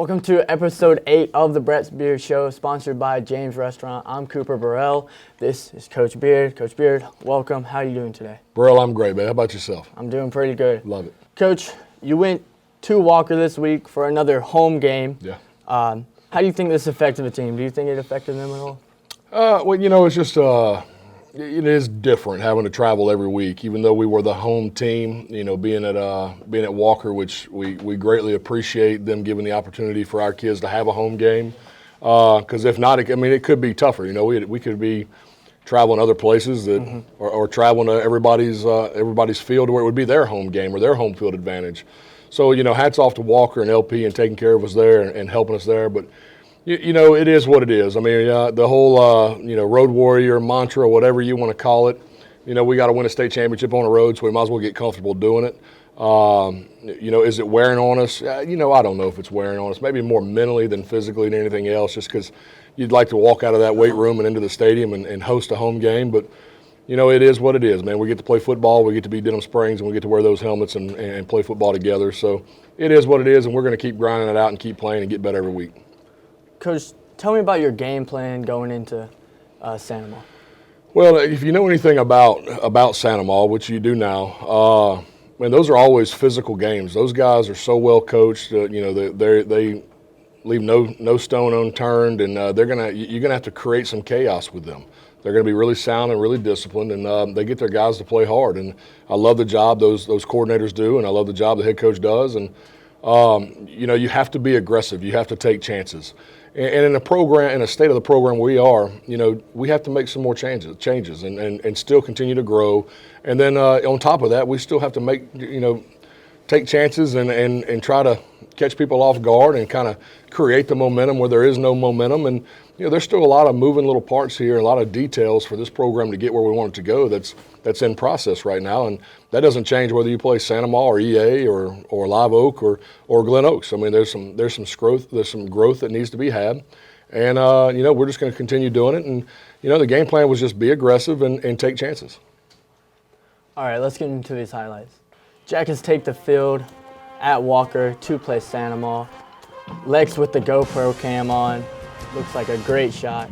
Welcome to episode 8 of the Brett's Beard Show, sponsored by James Restaurant. I'm Cooper Burrell. This is Coach Beard. Coach Beard, welcome. How are you doing today? Burrell, I'm great, man. How about yourself? I'm doing pretty good. Love it. Coach, you went to Walker this week for another home game. Yeah. How do you think this affected the team? Do you think it affected them at all? Well, you know, it's just it is different having to travel every week. Even though we were the home team, you know, being at Walker, which we greatly appreciate them giving the opportunity for our kids to have a home game. Because if not, it could be tougher. You know, we could be traveling other places that, or traveling to everybody's field where it would be their home game or their home field advantage. So, you know, hats off to Walker and LP and taking care of us there and helping us there. But you know, it is what it is. I mean, the whole, road warrior mantra, whatever you want to call it, you know, we got to win a state championship on the road, so we might as well get comfortable doing it. You know, is it wearing on us? I don't know if it's wearing on us. Maybe more mentally than physically than anything else, just because you'd like to walk out of that weight room and into the stadium and host a home game. But, you know, it is what it is, man. We get to play football. We get to be Denham Springs, and we get to wear those helmets and play football together. So it is what it is, and we're going to keep grinding it out and keep playing and get better every week. Coach, tell me about your game plan going into Sandoval. Well, if you know anything about Sandoval, which you do now, man, those are always physical games. Those guys are so well coached. You know, they leave no stone unturned, and you're gonna have to create some chaos with them. They're going to be really sound and really disciplined, and they get their guys to play hard. And I love the job those coordinators do, and I love the job the head coach does. And you know, you have to be aggressive. You have to take chances. And in a state of the program we are, you know, we have to make some more changes and still continue to grow. And then on top of that, we still have to take chances and try to catch people off guard and kind of create the momentum where there is no momentum. And, you know, there's still a lot of moving little parts here, and a lot of details for this program to get where we want it to go that's in process right now. And that doesn't change whether you play Sandoval or EA or Live Oak or Glen Oaks. I mean, there's some growth that needs to be had. And, you know, we're just going to continue doing it. And, you know, the game plan was just be aggressive and take chances. All right, let's get into these highlights. Jackets take the field at Walker to play Sandoval. Lex with the GoPro cam on. Looks like a great shot.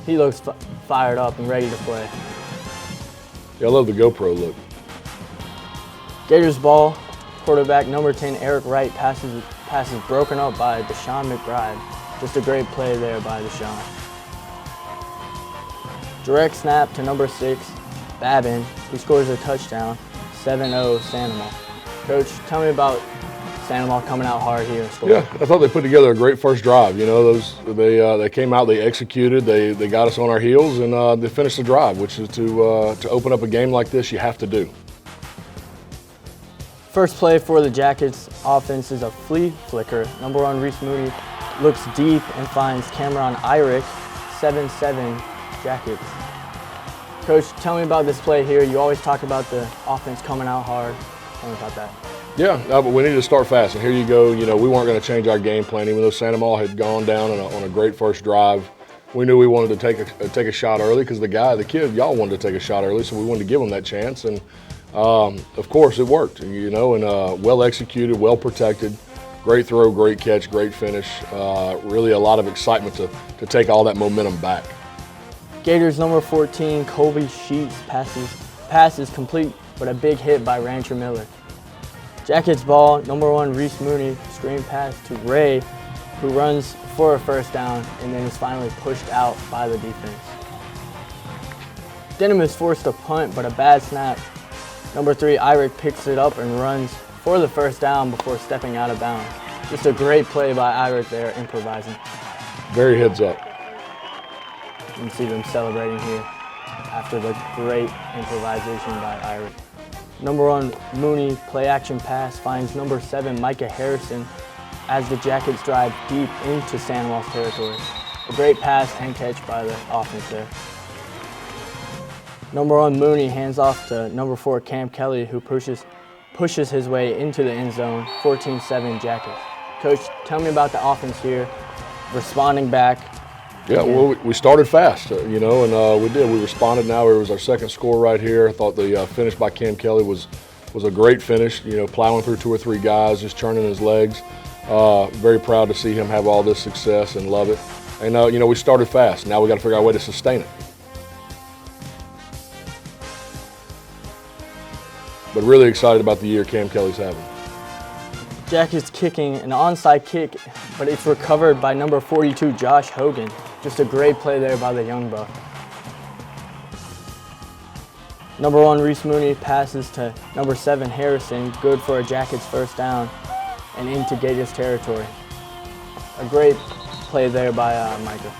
He looks fired up and ready to play. Yeah, I love the GoPro look. Gators ball. Quarterback number 10, Eric Wright, passes broken up by Deshaun McBride. Just a great play there by Deshaun. Direct snap to number 6, Babin, who scores a touchdown. 7-0 Sandoval. Coach, tell me about Sandoval coming out hard here and scoring. Yeah, I thought they put together a great first drive. You know, they came out, they executed, they got us on our heels, and they finished the drive, which is to open up a game like this, you have to do. First play for the Jackets offense is a flea flicker. Number 1, Reese Moody looks deep and finds Cameron Irick. 7-7 Jackets. Coach, tell me about this play here. You always talk about the offense coming out hard. Tell me about that. Yeah, but we need to start fast. And here you go. You know, we weren't going to change our game plan, even though Sandoval had gone down on a great first drive. We knew we wanted to take a shot early because the kid, y'all wanted to take a shot early, so we wanted to give him that chance. And of course, it worked. You know, and well executed, well protected, great throw, great catch, great finish. Really, a lot of excitement to take all that momentum back. Gators number 14, Colby Sheets passes complete, but a big hit by Rancher Miller. Jackets ball, number 1, Reese Mooney, screen pass to Ray, who runs for a first down and then is finally pushed out by the defense. Denham is forced to punt, but a bad snap. Number 3, Irick picks it up and runs for the first down before stepping out of bounds. Just a great play by Irick there, improvising. Very heads up. You can see them celebrating here after the great improvisation by Irick. Number 1, Mooney, play action pass, finds number 7, Micah Harrison, as the Jackets drive deep into Sandoval's territory. A great pass and catch by the offense there. Number 1, Mooney hands off to number 4, Cam Kelly, who pushes his way into the end zone. 14-7 Jackets. Coach, tell me about the offense here, responding back. Yeah, well, we started fast, you know, and we did. We responded. Now it was our second score right here. I thought the finish by Cam Kelly was a great finish, you know, plowing through 2 or 3 guys, just churning his legs. Very proud to see him have all this success and love it. And we started fast. Now we got to figure out a way to sustain it. But really excited about the year Cam Kelly's having. Jackets kicking an onside kick, but it's recovered by number 42, Josh Hogan. Just a great play there by the young buck. Number 1, Reese Mooney passes to number 7, Harrison. Good for a Jackets first down and into Gators territory. A great play there by Micah.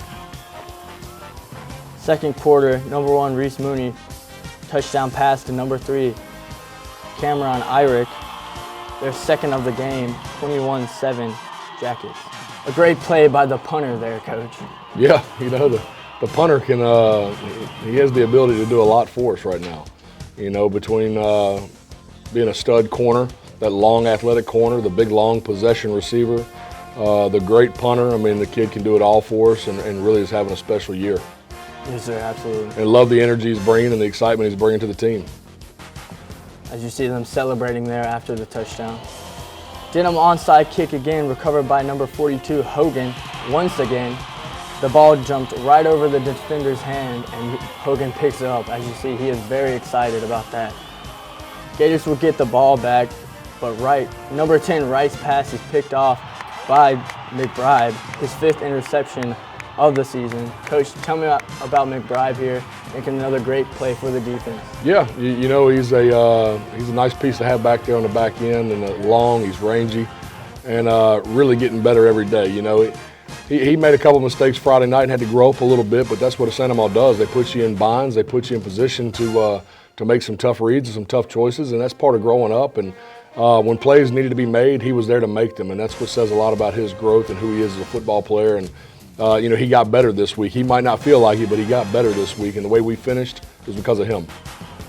Second quarter, number 1, Reese Mooney. Touchdown pass to number 3, Cameron Irick. Their second of the game, 21-7 Jackets. A great play by the punter there, Coach. Yeah, the punter can, he has the ability to do a lot for us right now. Between being a stud corner, that long athletic corner, the big long possession receiver, the great punter. I mean, the kid can do it all for us and really is having a special year. Yes, sir, absolutely. And love the energy he's bringing and the excitement he's bringing to the team. As you see them celebrating there after the touchdown. Denham onside kick again, recovered by number 42, Hogan. Once again, the ball jumped right over the defender's hand and Hogan picks it up. As you see, he is very excited about that. Gators will get the ball back, but number 10, Wright's pass is picked off by McBride, his 5th interception of the season. Coach, tell me about McBride here, making another great play for the defense. Yeah, he's a nice piece to have back there on the back end, and long, he's rangy, and really getting better every day. He made a couple mistakes Friday night and had to grow up a little bit, but that's what a Santa Maria does. They put you in binds, they put you in position to make some tough reads and some tough choices, and that's part of growing up. And when plays needed to be made, he was there to make them, and that's what says a lot about his growth and who he is as a football player. And he got better this week. He might not feel like it, but he got better this week, and the way we finished is because of him.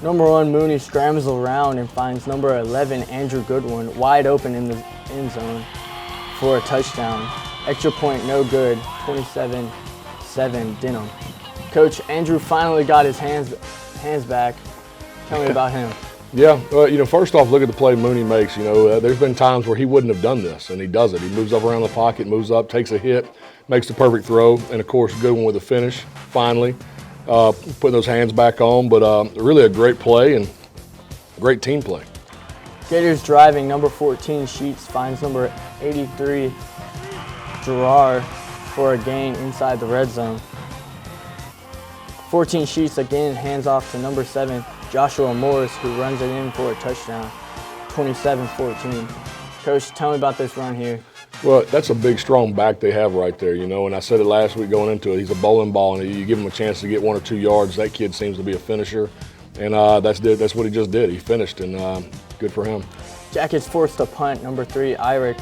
Number 1, Mooney scrambles around and finds number 11, Andrew Goodwin, wide open in the end zone for a touchdown. Extra point, no good, 27-7 Denham. Coach, Andrew finally got his hands back. Tell me about him. Yeah, first off, look at the play Mooney makes. There's been times where he wouldn't have done this, and he does it. He moves up around the pocket, moves up, takes a hit, makes the perfect throw, and of course, Goodwin with a finish, finally, putting those hands back on. But really a great play and great team play. Gators driving, number 14, Sheets finds number 83, Gerard, for a gain inside the red zone. 14 Sheets again hands off to number 7, Joshua Morris, who runs it in for a touchdown, 27-14. Coach, tell me about this run here. Well, that's a big, strong back they have right there, and I said it last week going into it. He's a bowling ball, and you give him a chance to get 1 or 2 yards. That kid seems to be a finisher, and that's what he just did. He finished, and good for him. Jackets forced a punt. Number 3, Irick,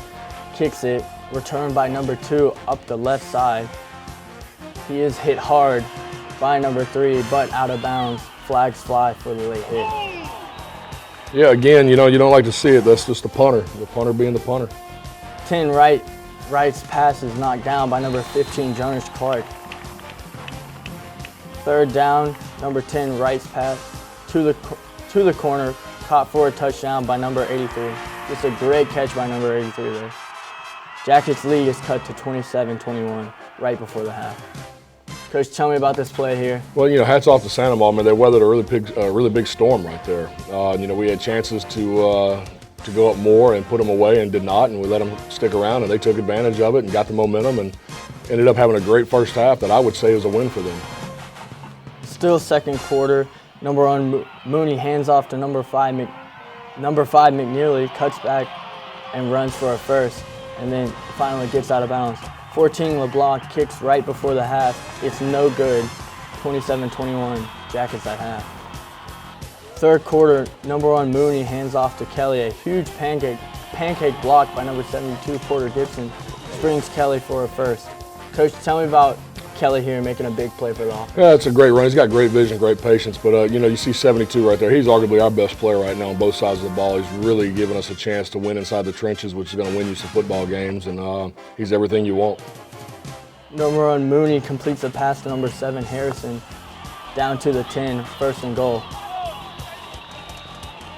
kicks it, returned by number 2 up the left side. He is hit hard by number 3, but out of bounds. Flags fly for the late hit. Yeah, again, you don't like to see it. That's just the punter being the punter. 10 Wright's pass is knocked down by number 15, Jonas Clark. Third down, number 10, Wright's pass to the corner, caught for a touchdown by number 83. Just a great catch by number 83 there. Jackets' lead is cut to 27-21 right before the half. Coach, tell me about this play here. Well, hats off to Santa Maria. I mean, they weathered a really big storm right there. We had chances to go up more and put them away and did not, and we let them stick around, and they took advantage of it and got the momentum and ended up having a great first half that I would say was a win for them. Still second quarter. Number 1, Mooney hands off to number 5, McNeely, cuts back and runs for a first, and then finally gets out of bounds. 14, LeBlanc kicks right before the half. It's no good. 27-21, Jackets at half. Third quarter, number 1, Mooney hands off to Kelly. A huge pancake block by number 72, Porter Gibson, springs Kelly for a first. Coach, tell me about Kelly here making a big play for the offense. Yeah, it's a great run. He's got great vision, great patience. But, you see 72 right there. He's arguably our best player right now on both sides of the ball. He's really giving us a chance to win inside the trenches, which is going to win you some football games. And he's everything you want. Number 1, Mooney completes a pass to number 7, Harrison, down to the 10, first and goal.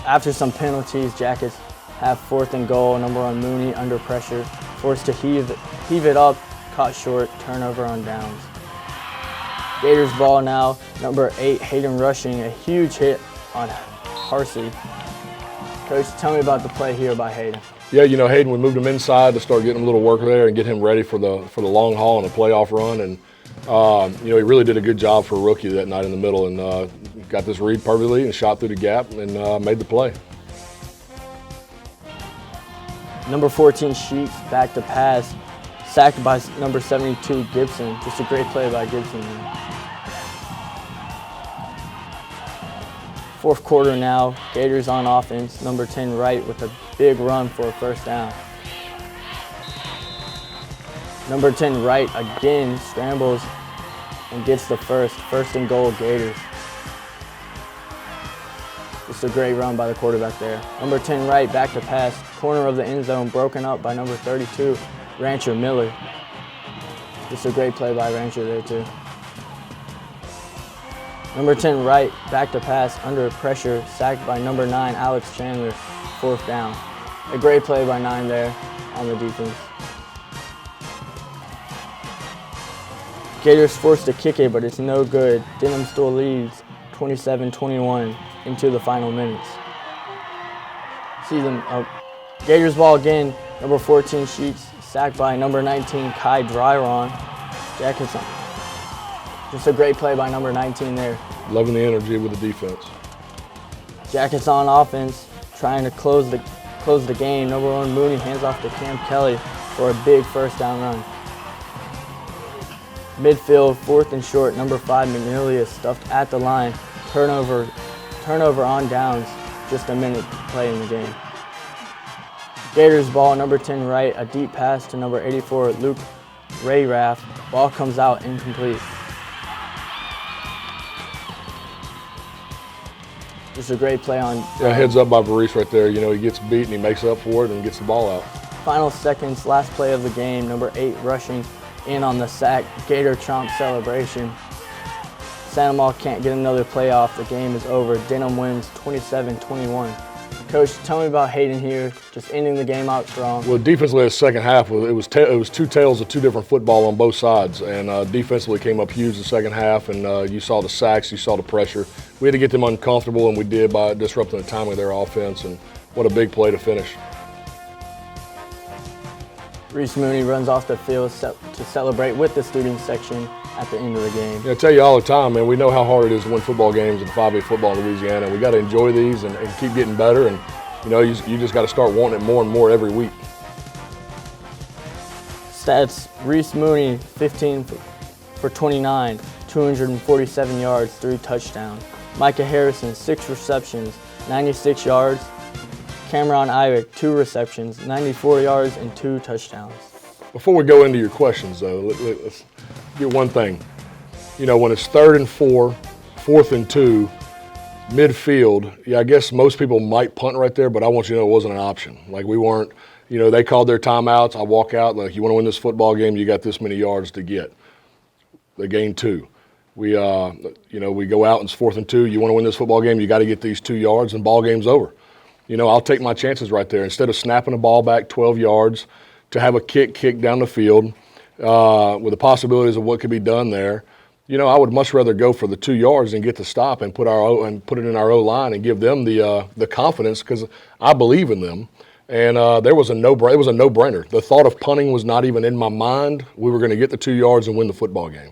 After some penalties, Jackets have 4th and goal. Number 1, Mooney under pressure, forced to heave it up, caught short, turnover on downs. Gators ball now, number 8, Hayden rushing, a huge hit on Harsey. Coach, tell me about the play here by Hayden. Yeah, you know, Hayden, we moved him inside to start getting him a little work there and get him ready for the long haul and the playoff run. And, you know, he really did a good job for a rookie that night in the middle and got this read perfectly and shot through the gap and made the play. Number 14, Sheets, back to pass, sacked by number 72, Gibson. Just a great play by Gibson. Fourth quarter now, Gators on offense, number 10, Wright, with a big run for a first down. Number 10, Wright, again, scrambles and gets the first and goal, Gators. Just a great run by the quarterback there. Number 10, Wright, back to pass, corner of the end zone, broken up by number 32, Rancher Miller. Just a great play by Rancher there too. Number 10, Wright, back to pass, under pressure, sacked by number 9, Alex Chandler, fourth down. A great play by 9 there on the defense. Gators forced to kick it, but it's no good. Denham still leads 27-21 into the final minutes. See them Gators ball again, number 14, Sheets, sacked by number 19, Kai Dryron. Jackets on. Just a great play by number 19 there. Loving the energy with the defense. Jackets on offense, trying to close the game. Number 1, Mooney hands off to Cam Kelly for a big first down run. Midfield, 4th and short, number 5, McNeely is stuffed at the line. Turnover on downs, just a minute to play in the game. Gators ball, number 10, Wright, a deep pass to number 84, Luke Rayraff. Ball comes out incomplete. Just a great play on. Yeah, heads up by Varese right there. You know, he gets beat and he makes up for it and gets the ball out. Final seconds, last play of the game, number 8 rushing in on the sack, Gator Chomp celebration. Santa Maria can't get another play off. The game is over. Denham wins 27-21. Coach, tell me about Hayden here, just ending the game out strong. Well, defensively, the second half, it was two tales of two different football on both sides, and defensively came up huge the second half, and you saw the sacks, you saw the pressure. We had to get them uncomfortable, and we did by disrupting the timing of their offense, and what a big play to finish. Reese Mooney runs off the field to celebrate with the student section at the end of the game. Yeah, I tell you all the time, man, we know how hard it is to win football games in 5A football in Louisiana. We got to enjoy these and keep getting better, and you know, you just got to start wanting it more and more every week. Stats: Reese Mooney, 15 for 29, 247 yards, 3 touchdowns. Micah Harrison, 6 receptions, 96 yards. Cameron Irick, 2 receptions, 94 yards, and 2 touchdowns. Before we go into your questions, though, let's get one thing. You know, when it's 3rd and 4, 4th and 2, midfield, yeah, I guess most people might punt right there, but I want you to know it wasn't an option. Like, we weren't, you know, they called their timeouts. I walk out, like, you want to win this football game, you got this many yards to get. They gained 2. We, you know, we go out and it's 4th and 2. You want to win this football game, you got to get these 2 yards, and ball game's over. You know, I'll take my chances right there. Instead of snapping the ball back 12 yards, to have a kick down the field with the possibilities of what could be done there, you know, I would much rather go for the 2 yards and get the stop and put it in our O-line and give them the confidence, because I believe in them. And it was a no-brainer. The thought of punting was not even in my mind. We were going to get the 2 yards and win the football game.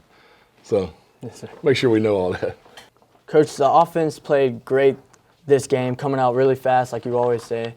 So yes, sir. Make sure we know all that. Coach, the offense played great this game, coming out really fast, like you always say.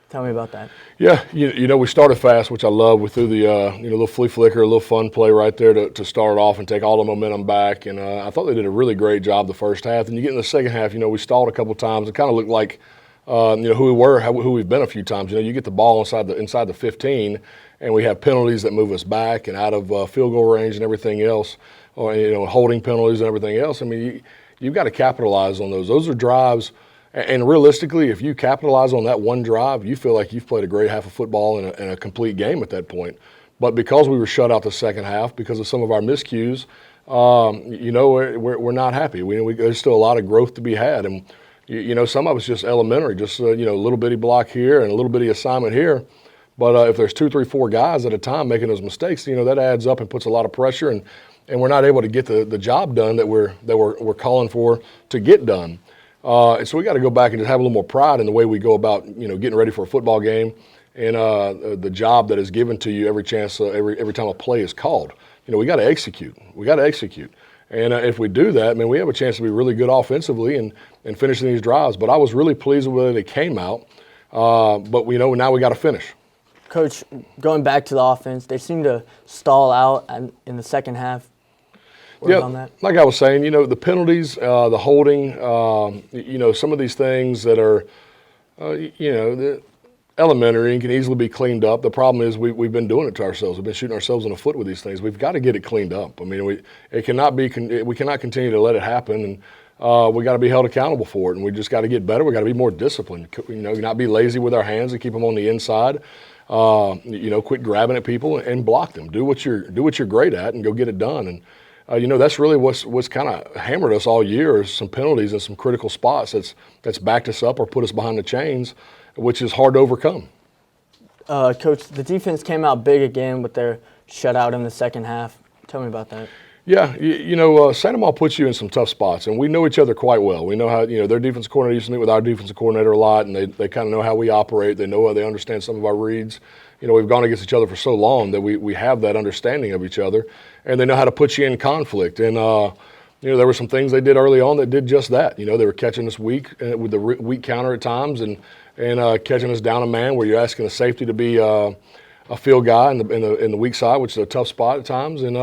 Tell me about that. Yeah, you know, we started fast, which I love. We threw the little flea flicker, a little fun play right there to start off and take all the momentum back. And I thought they did a really great job the first half. And you get in the second half, you know, we stalled a couple times. It kind of looked like you know, who we were, who we've been a few times. You know, you get the ball inside the 15, and we have penalties that move us back and out of field goal range and everything else, or you know, holding penalties and everything else. I mean, you've got to capitalize on those. Those are drives. And realistically, if you capitalize on that one drive, you feel like you've played a great half of football and a complete game at that point. But because we were shut out the second half, because of some of our miscues, you know, we're not happy. There's still a lot of growth to be had. And, you know, some of it's just elementary, just, you know, a little bitty block here and a little bitty assignment here. But if there's 2, 3, 4 guys at a time making those mistakes, that adds up and puts a lot of pressure, and we're not able to get the job done that we're calling for to get done. And so we got to go back and just have a little more pride in the way we go about getting ready for a football game, and the job that is given to you every chance, every time a play is called. We got to execute. We got to execute. And if we do that, we have a chance to be really good offensively and finishing these drives. But I was really pleased with the way they came out. But now we got to finish. Coach, going back to the offense, they seem to stall out in the second half. On that? Like I was saying, the penalties, the holding, some of these things that are, the elementary and can easily be cleaned up. The problem is we've been doing it to ourselves. We've been shooting ourselves in the foot with these things. We've got to get it cleaned up. We cannot continue to let it happen, and we got to be held accountable for it. And we just got to get better. We got to be more disciplined. Not be lazy with our hands and keep them on the inside. Quit grabbing at people and block them. Do what you're great at and go get it done. And that's really what's kind of hammered us all year is some penalties and some critical spots that's backed us up or put us behind the chains, which is hard to overcome. Coach, the defense came out big again with their shutout in the second half. Tell me about that. Yeah, Santa Maria puts you in some tough spots, and we know each other quite well. We know how, their defensive coordinator used to meet with our defensive coordinator a lot, and they kind of know how we operate. They know how they understand some of our reads. We've gone against each other for so long that we have that understanding of each other, and they know how to put you in conflict. And, there were some things they did early on that did just that. They were catching us weak with the weak counter at times and catching us down a man where you're asking the safety to be a field guy in the weak side, which is a tough spot at times. And,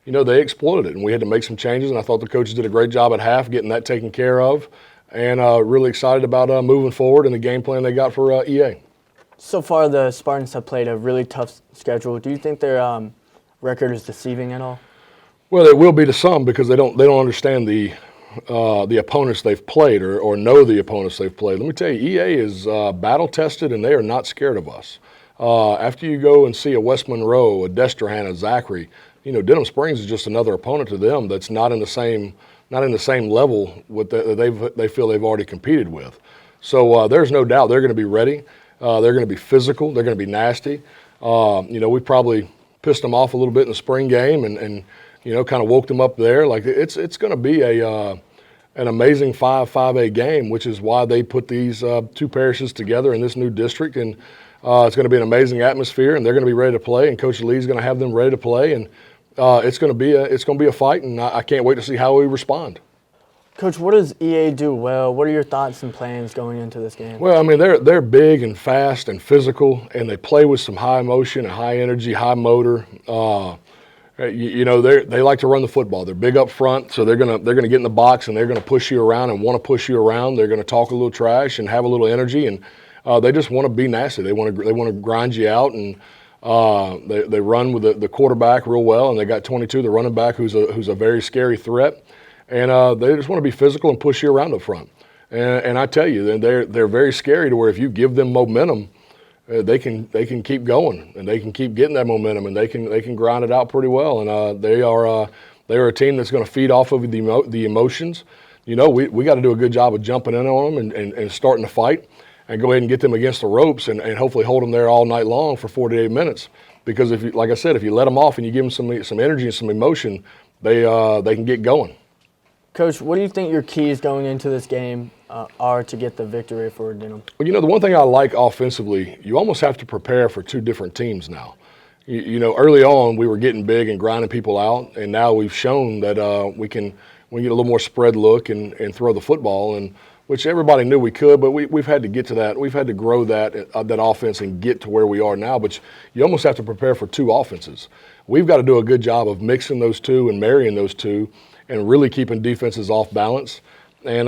they exploited it, and we had to make some changes, and I thought the coaches did a great job at half getting that taken care of, and really excited about moving forward and the game plan they got for EA. So far, the Spartans have played a really tough schedule. Do you think their record is deceiving at all? Well, it will be to some because they don't understand the opponents they've played or know the opponents they've played. Let me tell you, EA is battle-tested, and they are not scared of us. After you go and see a West Monroe, a Destrehan, a Zachary, Denham Springs is just another opponent to them that's not in the same level that they feel they've already competed with. So there's no doubt they're going to be ready. They're going to be physical. They're going to be nasty. We probably pissed them off a little bit in the spring game and kind of woke them up there. Like it's going to be an amazing 5A game, which is why they put these two parishes together in this new district. And it's going to be an amazing atmosphere, and they're going to be ready to play. And Coach Lee's going to have them ready to play. And it's going to be a fight, and I can't wait to see how we respond. Coach, what does EA do well? What are your thoughts and plans going into this game? Well, they're big and fast and physical, and they play with some high emotion and high energy, high motor. They like to run the football. They're big up front, so they're gonna get in the box and they're gonna push you around and want to push you around. They're gonna talk a little trash and have a little energy, and they just want to be nasty. They want to grind you out, and they run with the quarterback real well, and they got 22, the running back, who's a very scary threat. And they just want to be physical and push you around up front. And I tell you, they're very scary to where if you give them momentum, they can keep going and they can keep getting that momentum and they can grind it out pretty well. And they are a team that's going to feed off of the emotions. We got to do a good job of jumping in on them and starting to fight and go ahead and get them against the ropes and hopefully hold them there all night long for 48 minutes. Because if you let them off and you give them some energy and some emotion, they can get going. Coach, what do you think your keys going into this game are to get the victory for Denham? Well, the one thing I like offensively, you almost have to prepare for two different teams now. Early on we were getting big and grinding people out, and now we've shown that we can get a little more spread look and throw the football, and which everybody knew we could, but we've had to get to that. We've had to grow that offense and get to where we are now, but you almost have to prepare for two offenses. We've got to do a good job of mixing those two and marrying those two and really keeping defenses off balance. And,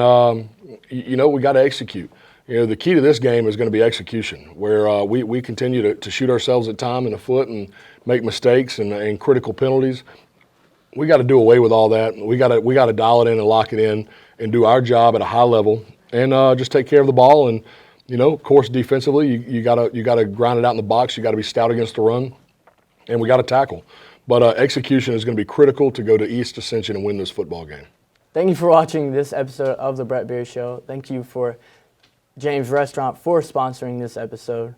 we got to execute. The key to this game is going to be execution, where we continue to shoot ourselves at time in the foot and make mistakes and critical penalties. We got to do away with all that. We got to dial it in and lock it in and do our job at a high level and just take care of the ball. And, of course, defensively, you got to grind it out in the box. You got to be stout against the run, and we got to tackle. But execution is going to be critical to go to East Ascension and win this football game. Thank you for watching this episode of The Brett Beard Show. Thank you for James Restaurant for sponsoring this episode.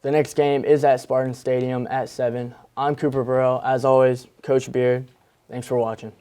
The next game is at Spartan Stadium at 7. I'm Cooper Burrell. As always, Coach Beard. Thanks for watching.